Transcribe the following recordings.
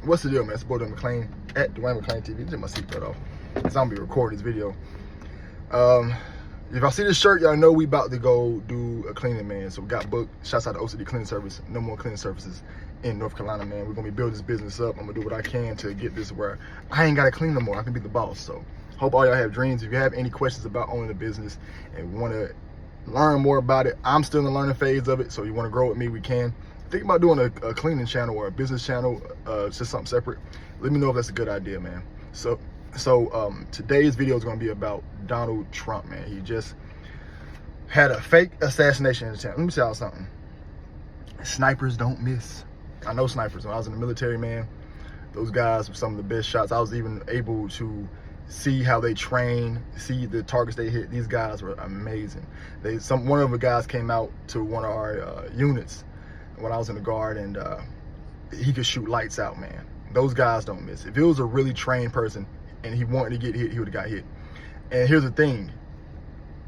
What's the deal, man? It's boy Dwayne McClain at Dwayne McClain TV. Get my seatbelt off, because I'm gonna be recording this video. If I see this shirt, y'all know we about to go do a cleaning, man. So we got booked. Shouts out to OCD Cleaning Service. No more cleaning services in North Carolina, man. We're gonna be building this business up. I'm gonna do what I can to get this where I ain't gotta clean no more. I can be the boss. So hope all y'all have dreams. If you have any questions about owning a business and want to learn more about it, I'm still in the learning phase of it. So you want to grow with me, we can. Think about doing a cleaning channel or a business channel, just something separate. Let me know if that's a good idea, man. So today's video is going to be about Donald Trump, man. He just had a fake assassination attempt. Let me tell y'all something. Snipers don't miss. I know snipers. When I was in the military, man, those guys were some of the best shots. I was even able to see how they train, see the targets they hit. These guys were amazing. One of the guys came out to one of our units when I was in the guard, and he could shoot lights out, man. Those guys don't miss. If it was a really trained person and he wanted to get hit, he would have got hit. And here's the thing.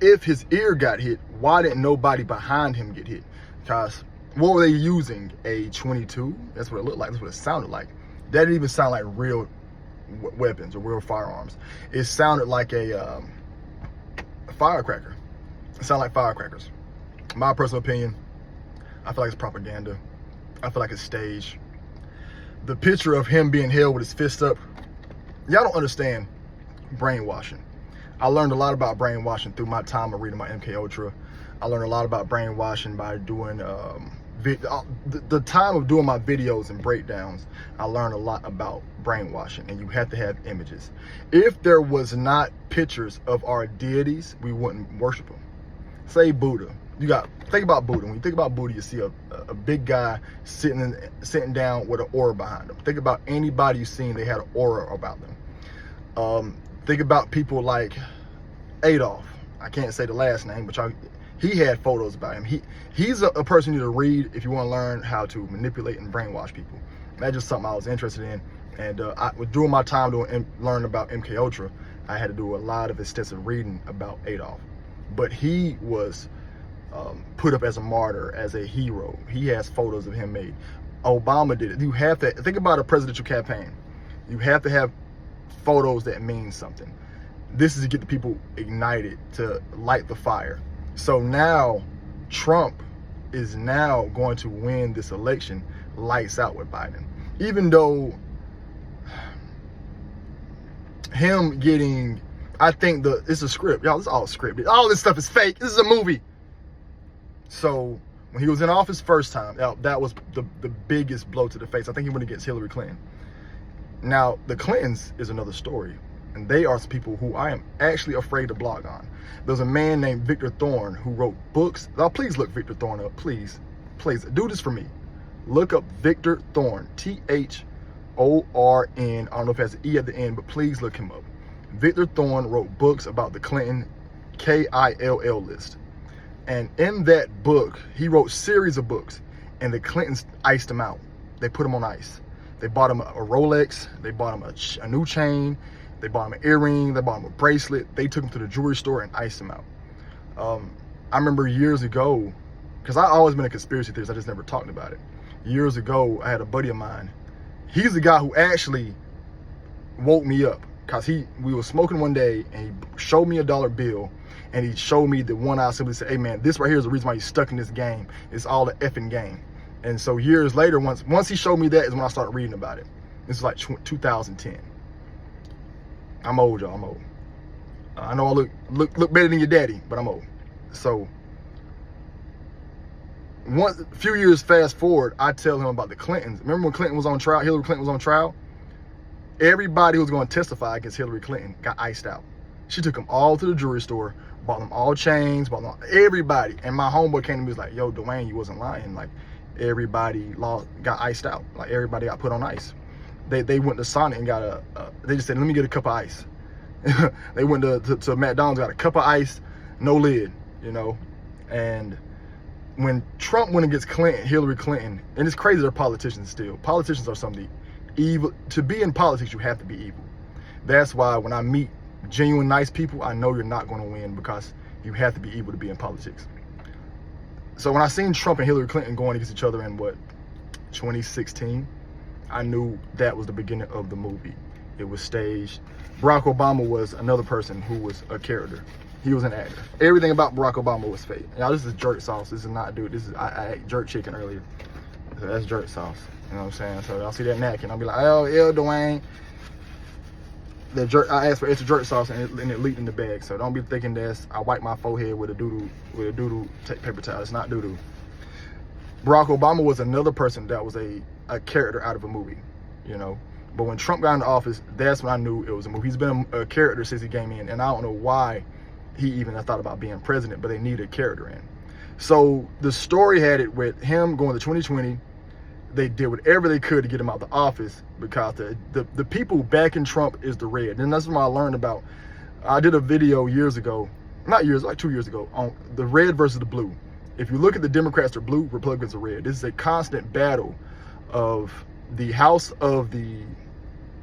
If his ear got hit, why didn't nobody behind him get hit? Because what were they using? A 22? That's what it looked like. That's what it sounded like. That didn't even sound like real weapons or real firearms. It sounded like a firecracker. It sounded like firecrackers. My personal opinion, I feel like it's propaganda. I feel like it's staged. The picture of him being held with his fist up, y'all don't understand brainwashing. I learned a lot about brainwashing through my time of reading my MK Ultra. I learned a lot about brainwashing by doing the time of doing my videos and breakdowns. I learned a lot about brainwashing, and you have to have images. If there was not pictures of our deities, we wouldn't worship them. Say Buddha. Think about Buddha. When you think about Buddha, you see a big guy sitting down with an aura behind him. Think about anybody you've seen, they had an aura about them. Think about people like Adolf. I can't say the last name, but he had photos about him. He's a person you need to read if you want to learn how to manipulate and brainwash people. That's just something I was interested in. And during my time learning about MK Ultra, I had to do a lot of extensive reading about Adolf. But he was put up as a martyr, as a hero. He has photos of him made. Obama did it. You have to think about a presidential campaign. You have to have photos that mean something. This is to get the people ignited, to light the fire. So now Trump is now going to win this election lights out with Biden. Even though him getting, I think it's a script. Y'all, it's all scripted. All this stuff is fake. This is a movie. So when he was in office first time, that was the biggest blow to the face. I think he went against Hillary Clinton. Now, the Clintons is another story. And they are some people who I am actually afraid to blog on. There's a man named Victor Thorne who wrote books. Now, please look Victor Thorne up. Please do this for me. Look up Victor Thorne, Thorn. I don't know if it has an E at the end, but please look him up. Victor Thorne wrote books about the Clinton KILL list. And in that book, he wrote series of books, and the Clintons iced him out. They put him on ice. They bought him a Rolex. They bought him a new chain. They bought him an earring. They bought him a bracelet. They took him to the jewelry store and iced him out. I remember years ago, because I've always been a conspiracy theorist, I just never talked about it. Years ago, I had a buddy of mine. He's the guy who actually woke me up, because we were smoking one day, and he showed me a dollar bill, and he showed me the one I simply said, hey man, this right here is the reason why you're stuck in this game. It's all the effing game. And so years later, once he showed me that is when I started reading about it. This is like 2010. I'm old, y'all. I'm old. I know I look better than your daddy, but I'm old. So a few years fast forward, I tell him about the Clintons. Remember when Clinton was on trial? Hillary Clinton was on trial. Everybody who was going to testify against Hillary Clinton got iced out. She took them all to the jewelry store, bought them all chains, bought them everybody. And my homeboy came to me and was like, yo, Dwayne, you wasn't lying. Like, everybody got iced out. Like, everybody got put on ice. They went to Sonic and got they just said, let me get a cup of ice. They went to McDonald's, got a cup of ice, no lid, you know. And when Trump went against Hillary Clinton, and it's crazy they're politicians still. Politicians are something evil. To be in politics, you have to be evil. That's why when I meet genuine nice people, I know you're not going to win, because you have to be evil to be in politics. So when I seen Trump and Hillary Clinton going against each other in 2016, I knew that was the beginning of the movie. It was staged. Barack Obama was another person who was a character. He was an actor. Everything about Barack Obama was fake. Y'all, this is jerk sauce. This is not, dude. This is, I ate jerk chicken earlier. So that's jerk sauce. You know what I'm saying? So y'all see that napkin, I'll be like, oh, Dwayne. The jerk, I asked for extra jerk sauce and it leaked in the bag. So don't be thinking that I wipe my forehead with a doo-doo paper towel. It's not doo-doo. Barack Obama was another person that was a character out of a movie, you know. But when Trump got into office, that's when I knew it was a movie. He's been a character since he came in, and I don't know why he even thought about being president, but they needed a character in. So the story had it with him going to 2020. They did whatever they could to get him out of the office because the people backing Trump is the red. And that's what I learned about. I did a video years ago, not years, like 2 years ago, on the red versus the blue. If you look at the Democrats, they're blue, Republicans are red. This is a constant battle of the house of the,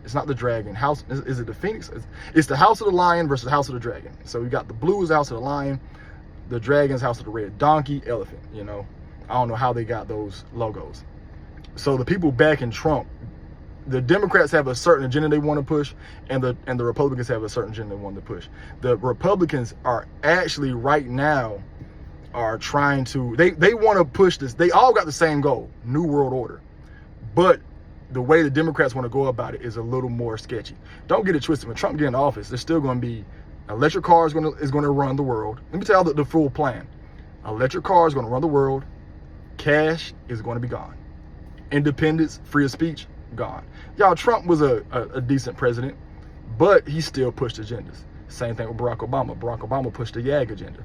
it's not the dragon, house, is it the phoenix? It's the house of the lion versus the house of the dragon. So you got the blue is the house of the lion, the dragon's house of the red, donkey, elephant, you know. I don't know how they got those logos. So the people backing Trump, the Democrats have a certain agenda they want to push, and the Republicans have a certain agenda they want to push. The Republicans are actually right now are trying to, they want to push this. They all got the same goal, New World Order. But the way the Democrats want to go about it is a little more sketchy. Don't get it twisted. When Trump gets in office, there's still going to be electric cars is going to run the world. Let me tell you the full plan. Electric cars going to run the world. Cash is going to be gone. Independence, free of speech, gone. Y'all, Trump was a decent president, but he still pushed agendas. Same thing with Barack Obama. Barack Obama pushed the YAG agenda.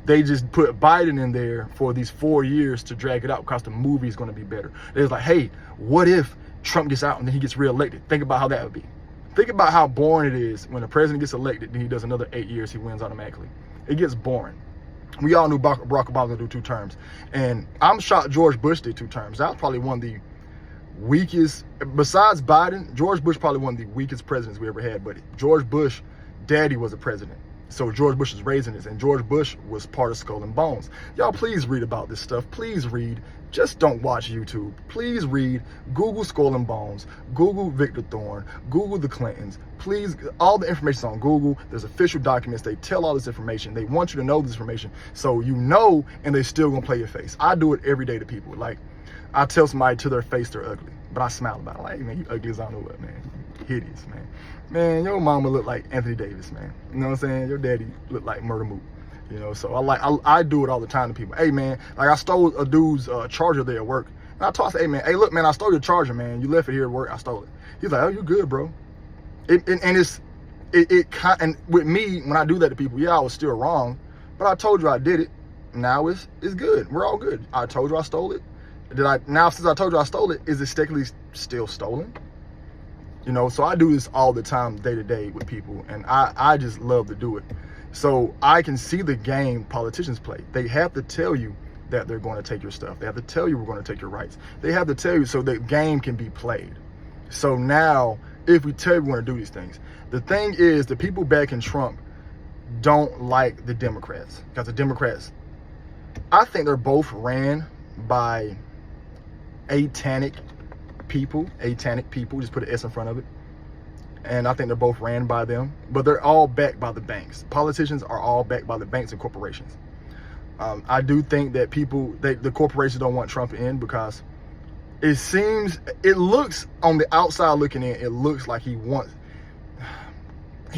They just put Biden in there for these 4 years to drag it out because the movie is going to be better. They was like, hey, what if Trump gets out and then he gets reelected? Think about how that would be. Think about how boring it is when the president gets elected, then he does another 8 years, he wins automatically. It gets boring. We all knew Barack Obama would do 2 terms. And I'm shocked George Bush did 2 terms. That was probably one of the weakest, besides Biden, George Bush probably one of the weakest presidents we ever had. But George Bush, daddy was a president. So George Bush is raising this, and George Bush was part of Skull and Bones. Y'all, please read about this stuff. Please read. Just don't watch YouTube. Please read. Google Skull and Bones. Google Victor Thorne. Google the Clintons. Please, all the information's on Google. There's official documents. They tell all this information. They want you to know this information, so you know, and they still gonna play your face. I do it every day to people. Like, I tell somebody to their face they're ugly, but I smile about it. Like, man, you ugly as I don't know what, man. Hideous, man. Man, your mama look like Anthony Davis, man. You know what I'm saying? Your daddy look like Murder Moot. You know, so I do it all the time to people. Hey, man, like I stole a dude's charger there at work. And I told him, hey, man, hey, look, man, I stole your charger, man. You left it here at work. I stole it. He's like, oh, you good, bro. And with me, when I do that to people, yeah, I was still wrong, but I told you I did it. Now it's good. We're all good. I told you I stole it. Now, since I told you I stole it, is it technically still stolen? You know, so I do this all the time, day to day with people, and I just love to do it. So I can see the game politicians play. They have to tell you that they're going to take your stuff. They have to tell you we're going to take your rights. They have to tell you so the game can be played. So now, if we tell you we want to do these things, the thing is, the people backing Trump don't like the Democrats, because the Democrats, I think they're both ran by satanic people, just put an S in front of it. And I think they're both ran by them, but they're all backed by the banks. Politicians are all backed by the banks and corporations. I do think that the corporations don't want Trump in because it looks on the outside looking in, it looks like he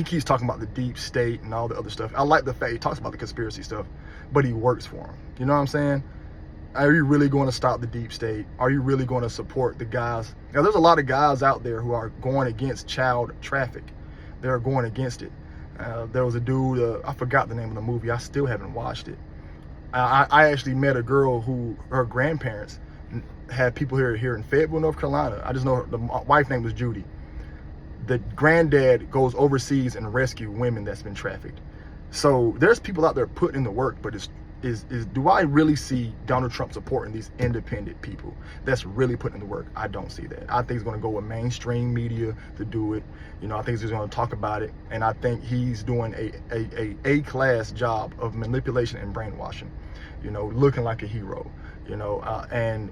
keeps talking about the deep state and all the other stuff. I like the fact he talks about the conspiracy stuff, but he works for them. You know what I'm saying? Are you really going to stop the deep state? Are you really going to support the guys? Now, there's a lot of guys out there who are going against child traffic. They're going against it. There was a dude, I forgot the name of the movie. I still haven't watched it. I actually met a girl who, her grandparents had people here in Fayetteville, North Carolina. I just know the wife's name was Judy. The granddad goes overseas and rescue women that's been trafficked. So there's people out there putting in the work, but do I really see Donald Trump supporting these independent people that's really putting in the work? I don't see that. I think he's going to go with mainstream media to do it. You know, I think he's going to talk about it, and I think he's doing a class job of manipulation and brainwashing. You know, looking like a hero. You know, and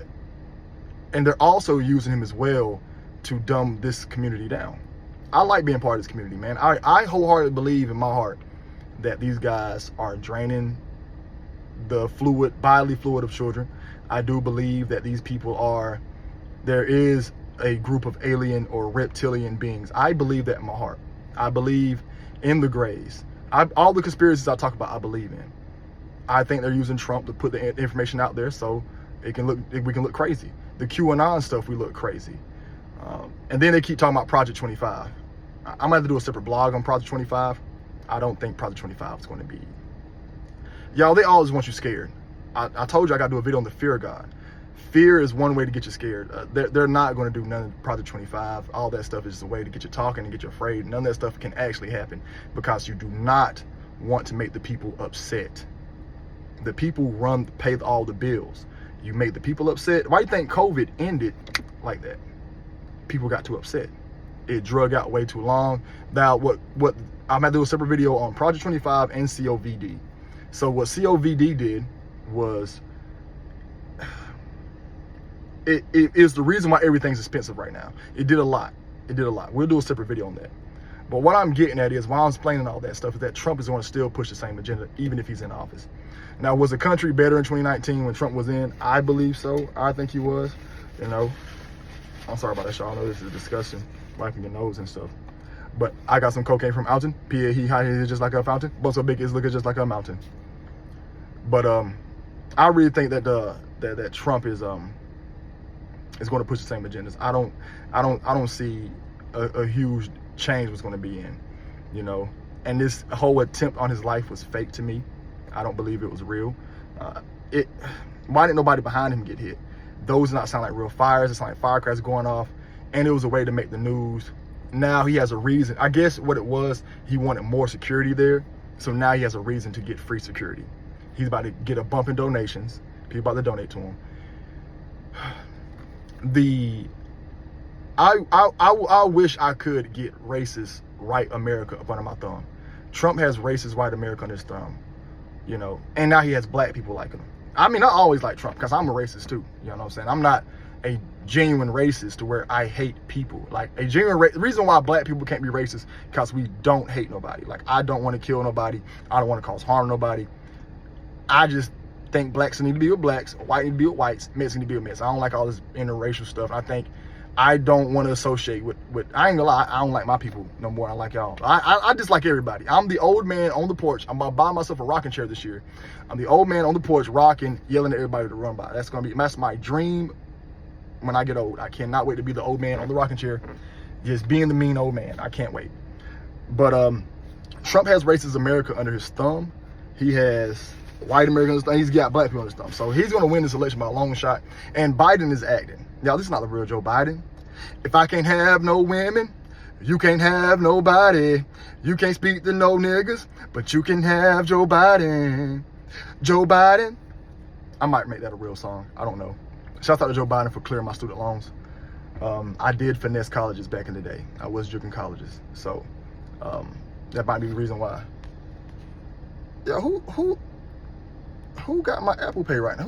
they're also using him as well to dumb this community down. I like being part of this community, man. I wholeheartedly believe in my heart that these guys are draining the bodily fluid of children. I do believe that these people there is a group of alien or reptilian beings. I believe that in my heart. I believe in the Greys. All the conspiracies I talk about, I believe in. I think they're using Trump to put the information out there so we can look crazy. The QAnon stuff, we look crazy. And then they keep talking about Project 25. I'm gonna have to do a separate blog on Project 25. I don't think Project 25 is going to be. Y'all, they always want you scared. I told you I got to do a video on the fear of God. Fear is one way to get you scared. They're not going to do none of Project 25. All that stuff is just a way to get you talking and get you afraid. None of that stuff can actually happen because you do not want to make the people upset. The people pay all the bills. You make the people upset. Why do you think COVID ended like that? People got too upset. It drug out way too long. Now, what I'm gonna do a separate video on Project 25 and COVID. So what COVID did was, it is the reason why everything's expensive right now. It did a lot. We'll do a separate video on that. But what I'm getting at is, why I'm explaining all that stuff, is that Trump is going to still push the same agenda, even if he's in office. Now, was the country better in 2019 when Trump was in? I believe so. I think he was. You know, I'm sorry about that, y'all. I know this is a discussion, wiping your nose and stuff. But I got some cocaine from Alton. P.A. he high is just like a fountain. But so big is looking just like a mountain. But I really think that that Trump is going to push the same agendas. I don't see a huge change was going to be in, you know. And this whole attempt on his life was fake to me. I don't believe it was real. Why didn't nobody behind him get hit? Those do not sound like real fires. It sound like firecrackers going off, and it was a way to make the news. Now he has a reason. I guess what it was, he wanted more security there, so now he has a reason to get free security. He's about to get a bump in donations. People about to donate to him. I wish I could get racist white America up under my thumb. Trump has racist white America under his thumb, you know, and now he has black people like him. I mean, I always like Trump because I'm a racist too. You know what I'm saying? I'm not a genuine racist to where I hate people. Like a genuine the reason why black people can't be racist because we don't hate nobody. Like, I don't want to kill nobody. I don't want to cause harm to nobody. I just think blacks need to be with blacks, white need to be with whites, Mets need to be with Mets. I don't like all this interracial stuff. I don't want to associate with I ain't gonna lie, I don't like my people no more than I like y'all. I dislike everybody. I'm the old man on the porch. I'm about to buy myself a rocking chair this year. I'm the old man on the porch rocking, yelling at everybody to run by. That's my dream when I get old. I cannot wait to be the old man on the rocking chair, just being the mean old man. I can't wait. But Trump has racist America under his thumb. He has white Americans, he's got black people on his thumb. So he's going to win this election by a long shot. And Biden is acting. Now, this is not the real Joe Biden. If I can't have no women, you can't have nobody. You can't speak to no niggas, but you can have Joe Biden. Joe Biden. I might make that a real song. I don't know. Shout out to Joe Biden for clearing my student loans. I did finesse colleges back in the day. I was juking colleges. So that might be the reason why. Yeah, who got my Apple Pay right now?